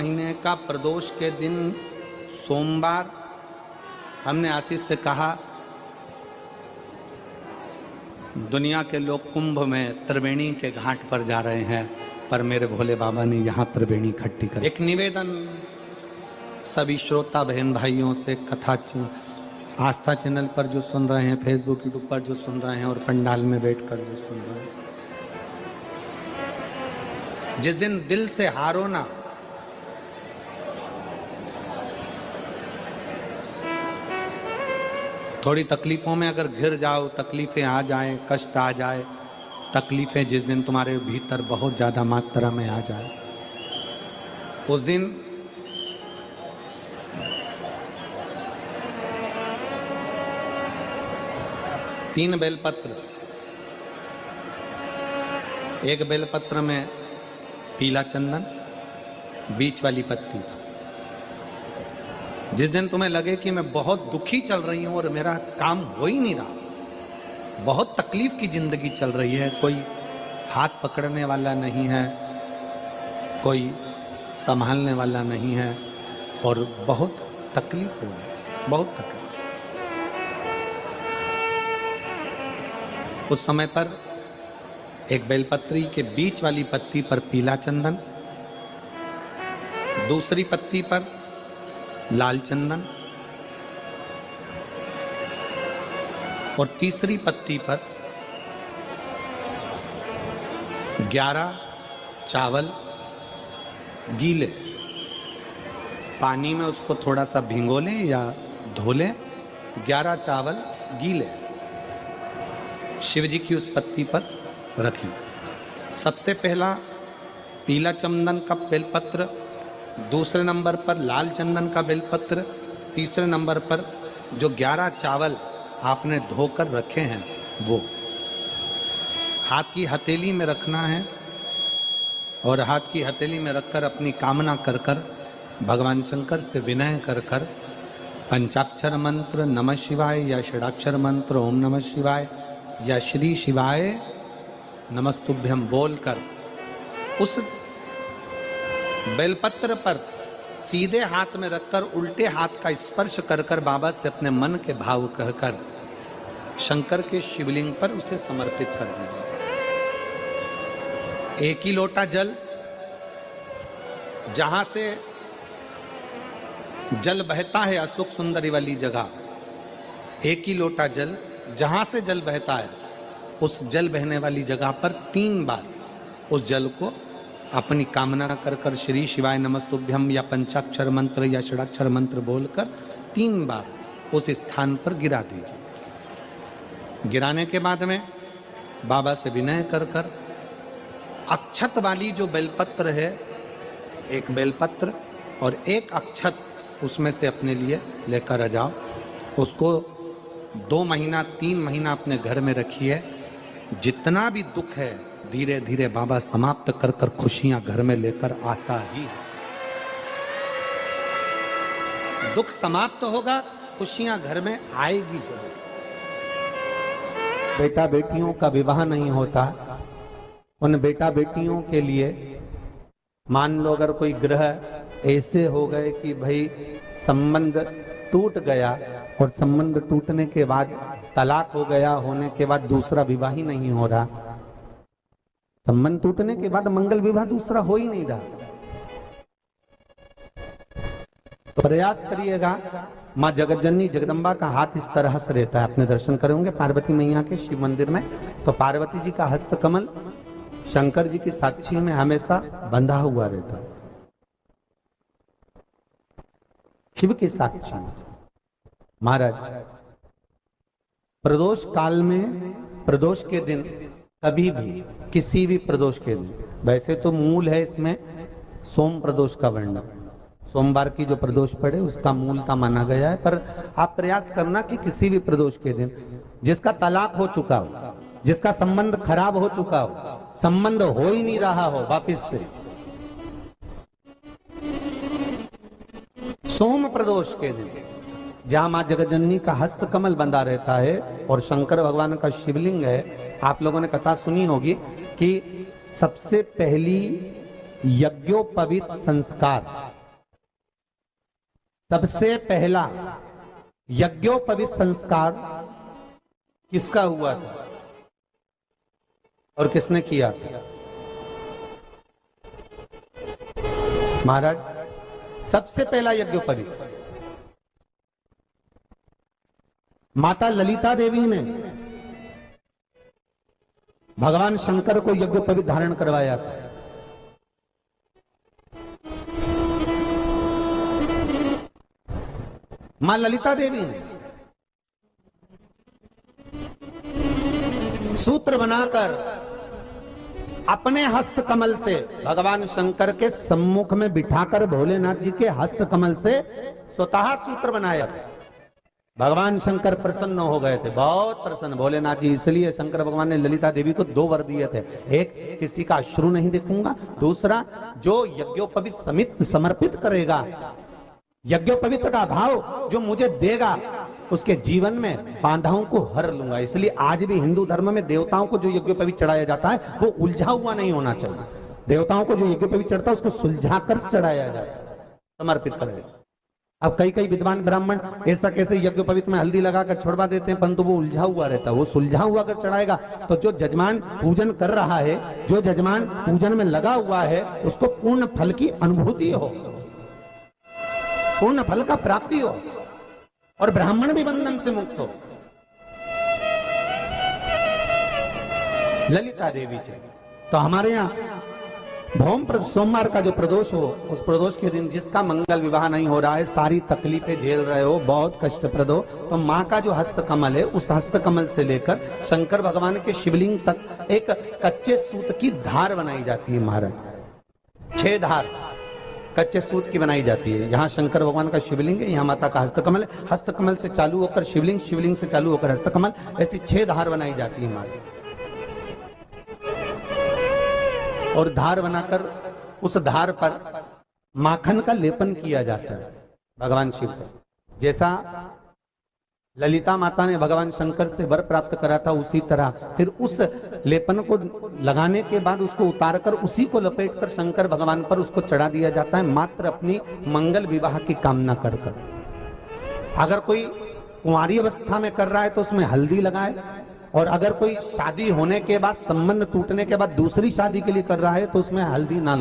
महीने का प्रदोष के दिन सोमवार हमने आशीष से कहा दुनिया के लोग कुंभ में त्रिवेणी के घाट पर जा रहे हैं, पर मेरे भोले बाबा ने यहाँ त्रिवेणी इकट्ठी कर। एक निवेदन सभी श्रोता बहन भाइयों से, कथा आस्था चैनल पर जो सुन रहे हैं, फेसबुक यूट्यूब पर जो सुन रहे हैं और पंडाल में बैठकर जो सुन रहे हैं, जिस दिन दिल से हारो ना, थोड़ी तकलीफों में अगर घिर जाओ, तकलीफें आ जाएं, कष्ट आ जाए, तकलीफें जिस दिन तुम्हारे भीतर बहुत ज़्यादा मात्रा में आ जाए, उस दिन तीन बेलपत्र, एक बेलपत्र में पीला चंदन, बीच वाली पत्ती। जिस दिन तुम्हें लगे कि मैं बहुत दुखी चल रही हूं और मेरा काम हो ही नहीं रहा, बहुत तकलीफ की जिंदगी चल रही है, कोई हाथ पकड़ने वाला नहीं है, कोई संभालने वाला नहीं है और बहुत तकलीफ हो रही है, बहुत तकलीफ। उस समय पर एक बेलपत्री के बीच वाली पत्ती पर पीला चंदन, दूसरी पत्ती पर लाल चंदन और तीसरी पत्ती पर 11 चावल गीले, पानी में उसको थोड़ा सा भिगो लें या धो लें, 11 चावल गीले शिव जी की उस पत्ती पर रखें। सबसे पहला पीला चंदन का बेलपत्र, दूसरे नंबर पर लाल चंदन का बेलपत्र, तीसरे नंबर पर जो 11 चावल आपने धोकर रखे हैं वो हाथ की हथेली में रखना है और हाथ की हथेली में रखकर अपनी कामना कर कर भगवान शंकर से विनय कर कर पंचाक्षर मंत्र नमः शिवाय या षडाक्षर मंत्र ओम नमः शिवाय या श्री शिवाय नमस्तुभ्यम बोलकर उस बेलपत्र पर सीधे हाथ में रखकर उल्टे हाथ का स्पर्श कर कर बाबा से अपने मन के भाव कहकर शंकर के शिवलिंग पर उसे समर्पित कर दीजिए। एक ही लोटा जल, जहां से जल बहता है अशोक सुंदरी वाली जगह, एक ही लोटा जल जहां से जल बहता है उस जल बहने वाली जगह पर 3 बार उस जल को अपनी कामना कर कर श्री शिवाय नमस्तुभ्यम या पंचाक्षर मंत्र या षडाक्षर मंत्र बोलकर 3 बार उस स्थान पर गिरा दीजिए। गिराने के बाद में बाबा से विनय कर कर अक्षत वाली जो बेलपत्र है, एक बेलपत्र और एक अक्षत उसमें से अपने लिए लेकर आ जाओ। उसको 2 महीना 3 महीना अपने घर में रखिए। जितना भी दुख है धीरे धीरे बाबा समाप्त कर कर खुशियां घर में लेकर आता ही है। दुख समाप्त होगा, खुशियां घर में आएगी जरूर। बेटा बेटियों का विवाह नहीं होता, उन बेटा बेटियों के लिए मान लो अगर कोई ग्रह ऐसे हो गए कि भाई संबंध टूट गया और संबंध टूटने के बाद तलाक हो गया, होने के बाद दूसरा विवाह ही नहीं हो रहा, संबंध टूटने के बाद मंगल विवाह दूसरा हो ही नहीं रहा, तो प्रयास करिएगा। माँ जगतजननी जगदम्बा का हाथ इस तरह से रहता है, आपने दर्शन करे होंगे पार्वती मैया के शिव मंदिर में, तो पार्वती जी का हस्त कमल शंकर जी की साक्षी में हमेशा बंधा हुआ रहता है, शिव की साक्षी में। महाराज प्रदोष काल में, प्रदोष के दिन कभी भी, किसी भी प्रदोष के दिन, वैसे तो मूल है इसमें सोम प्रदोष का वर्णन, सोमवार की जो प्रदोष पड़े उसका मूलता माना गया है, पर आप प्रयास करना कि किसी भी प्रदोष के दिन जिसका तलाक हो चुका हो, जिसका संबंध खराब हो चुका हो, संबंध हो ही नहीं रहा हो वापिस से, सोम प्रदोष के दिन जहां मां जगतजननी का हस्त कमल बंधा रहता है और शंकर भगवान का शिवलिंग है। आप लोगों ने कथा सुनी होगी कि सबसे पहली यज्ञोपवीत संस्कार, सबसे पहला यज्ञोपवीत संस्कार किसका हुआ था और किसने किया था? महाराज, सबसे पहला यज्ञोपवीत माता ललिता देवी ने भगवान शंकर को यज्ञोपवीत धारण करवाया था। मां ललिता देवी ने सूत्र बनाकर अपने हस्त कमल से भगवान शंकर के सम्मुख में बिठाकर भोलेनाथ जी के हस्त कमल से स्वतः सूत्र बनाया था। भगवान शंकर प्रसन्न हो गए थे, बहुत प्रसन्न भोलेनाथ जी। इसलिए शंकर भगवान ने ललिता देवी को 2 वर दिए थे, एक किसी का अश्रु नहीं देखूंगा, दूसरा जो यज्ञोपवीत समित समर्पित करेगा, यज्ञोपवीत का भाव जो मुझे देगा, उसके जीवन में बाधाओं को हर लूंगा। इसलिए आज भी हिंदू धर्म में देवताओं को जो यज्ञोपवीत चढ़ाया जाता है वो उलझा हुआ नहीं होना चाहिए। देवताओं को जो यज्ञोपवीत चढ़ता है उसको सुलझा कर चढ़ाया जाता है, समर्पित करेगा। अब कई विद्वान ब्राह्मण ऐसा कैसे यज्ञोपवीत में हल्दी लगाकर छोड़वा देते हैं, परंतु वो उलझा हुआ रहता है। वो सुलझा हुआ अगर चढ़ाएगा तो जो जजमान पूजन कर रहा है, जो जजमान पूजन में लगा हुआ है, उसको पूर्ण फल की अनुभूति हो, पूर्ण फल का प्राप्ति हो और ब्राह्मण भी बंधन से मुक्त हो। ललिता देवी जी, तो हमारे यहाँ भौम सोमवार का जो प्रदोष हो, उस प्रदोष के दिन जिसका मंगल विवाह नहीं हो रहा है, सारी तकलीफें झेल रहे हो, बहुत कष्टप्रद हो, तो माँ का जो हस्त कमल है, उस हस्त कमल से लेकर शंकर भगवान के शिवलिंग तक एक कच्चे सूत की धार बनाई जाती है। महाराज 6 धार कच्चे सूत की बनाई जाती है। यहाँ शंकर भगवान का शिवलिंग है, यहाँ माता का हस्तकमल है, हस्तकमल से चालू होकर शिवलिंग, शिवलिंग से चालू होकर हस्तकमल, ऐसी 6 धार बनाई जाती है हमारी। और धार बनाकर उस धार पर माखन का लेपन किया जाता है भगवान शिव को। जैसा ललिता माता ने भगवान शंकर से वर प्राप्त करा था, उसी तरह फिर उस लेपन को लगाने के बाद उसको उतारकर उसी को लपेटकर शंकर भगवान पर उसको चढ़ा दिया जाता है, मात्र अपनी मंगल विवाह की कामना कर कर। अगर कोई कुंवारी अवस्था में कर रहा है तो उसमें हल्दी लगाए, और अगर कोई शादी होने के बाद, संबंध टूटने के बाद दूसरी शादी के लिए कर रहा है तो उसमें हल्दी ना लगाए।